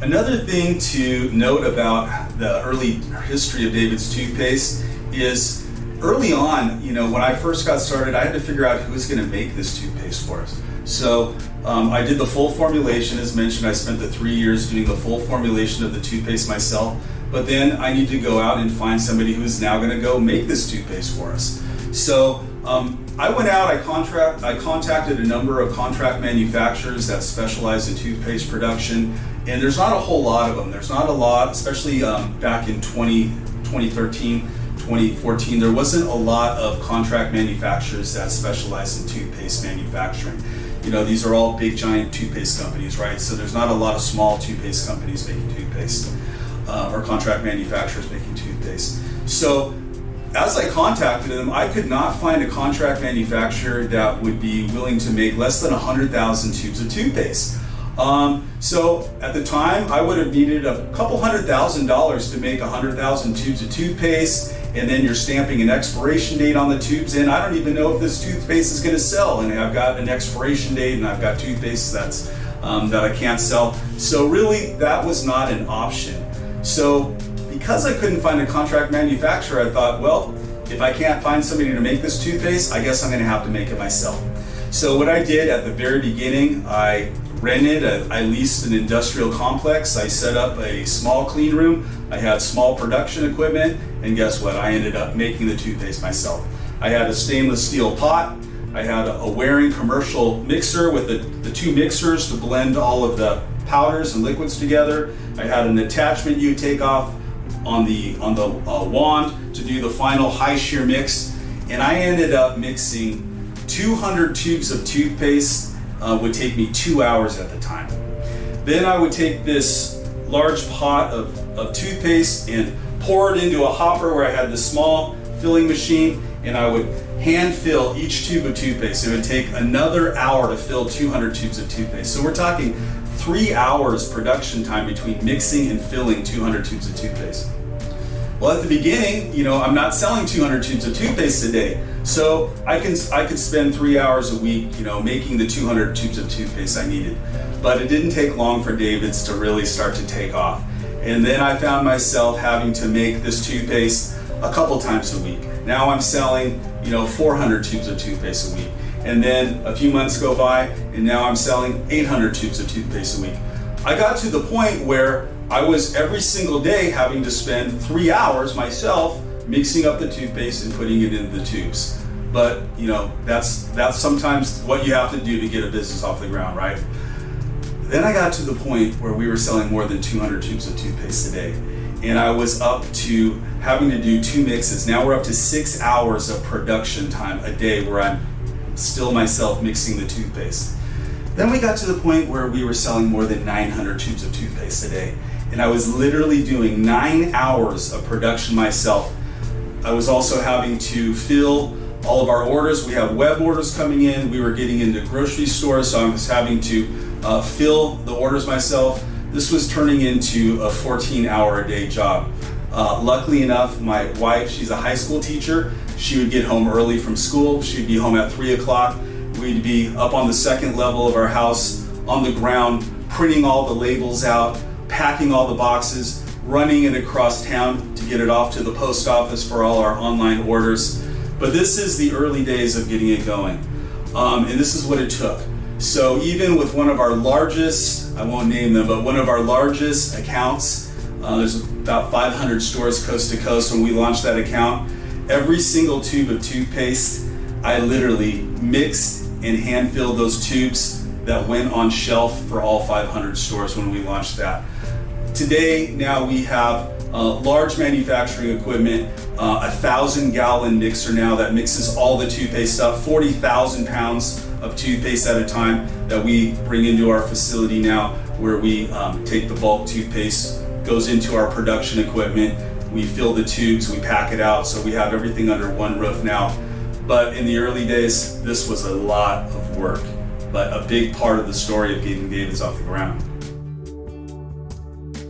Another thing to note about the early history of David's Toothpaste is early on, when I first got started, I had to figure out who was going to make this toothpaste for us. So I did the full formulation. As mentioned, I spent the 3 years doing the full formulation of the toothpaste myself, but then I need to go out and find somebody who's now going to go make this toothpaste for us. So I went out, I contacted a number of contract manufacturers that specialize in toothpaste production, and there's not a whole lot of them. There's not a lot, especially back in 2013, 2014, there wasn't a lot of contract manufacturers that specialize in toothpaste manufacturing. These are all big giant toothpaste companies, right? So there's not a lot of small toothpaste companies making toothpaste or contract manufacturers making toothpaste. So as I contacted them, I could not find a contract manufacturer that would be willing to make less than 100,000 tubes of toothpaste. So at the time, I would have needed a couple $100,000 to make 100,000 tubes of toothpaste, and then you're stamping an expiration date on the tubes, and I don't even know if this toothpaste is going to sell, and I've got an expiration date, and I've got toothpaste that I can't sell. So really, that was not an option. So because I couldn't find a contract manufacturer, I thought, well, if I can't find somebody to make this toothpaste, I guess I'm going to have to make it myself. So what I did at the very beginning, I leased an industrial complex. I set up a small clean room. I had small production equipment, and guess what? I ended up making the toothpaste myself. I had a stainless steel pot. I had a Waring commercial mixer with the two mixers to blend all of the powders and liquids together. I had an attachment you take off on the wand to do the final high shear mix, and I ended up mixing 200 tubes of toothpaste. Would take me 2 hours at the time. Then I would take this large pot of toothpaste and pour it into a hopper where I had this small filling machine, and I would hand fill each tube of toothpaste. It would take another hour to fill 200 tubes of toothpaste. So we're talking 3 hours production time between mixing and filling 200 tubes of toothpaste. Well, at the beginning, I'm not selling 200 tubes of toothpaste a day. So I could spend 3 hours a week, making the 200 tubes of toothpaste I needed. But it didn't take long for Davids to really start to take off. And then I found myself having to make this toothpaste a couple times a week. Now I'm selling, 400 tubes of toothpaste a week. And then a few months go by, and now I'm selling 800 tubes of toothpaste a week. I got to the point where I was every single day having to spend 3 hours myself mixing up the toothpaste and putting it into the tubes. But that's sometimes what you have to do to get a business off the ground, right? Then I got to the point where we were selling more than 200 tubes of toothpaste a day, and I was up to having to do 2 mixes. Now we're up to 6 hours of production time a day where I'm still myself mixing the toothpaste. Then we got to the point where we were selling more than 900 tubes of toothpaste a day, and I was literally doing 9 hours of production myself. I was also having to fill all of our orders. We have web orders coming in. We were getting into grocery stores, so I was having to fill the orders myself. This was turning into a 14-hour-a-day job. Luckily enough, my wife, she's a high school teacher. She would get home early from school. She'd be home at 3 o'clock. We'd be up on the second level of our house on the ground, printing all the labels out, packing all the boxes, running it across town to get it off to the post office for all our online orders. But this is the early days of getting it going. And this is what it took. So even with one of our largest, I won't name them, but one of our largest accounts, there's about 500 stores coast to coast. When we launched that account, every single tube of toothpaste, I literally mixed and hand filled those tubes that went on shelf for all 500 stores when we launched that. Today, now we have large manufacturing equipment, 1,000-gallon mixer now that mixes all the toothpaste up, 40,000 pounds of toothpaste at a time that we bring into our facility now, where we take the bulk toothpaste, goes into our production equipment, we fill the tubes, we pack it out, so we have everything under one roof now. But in the early days, this was a lot of work, but a big part of the story of getting Davids off the ground.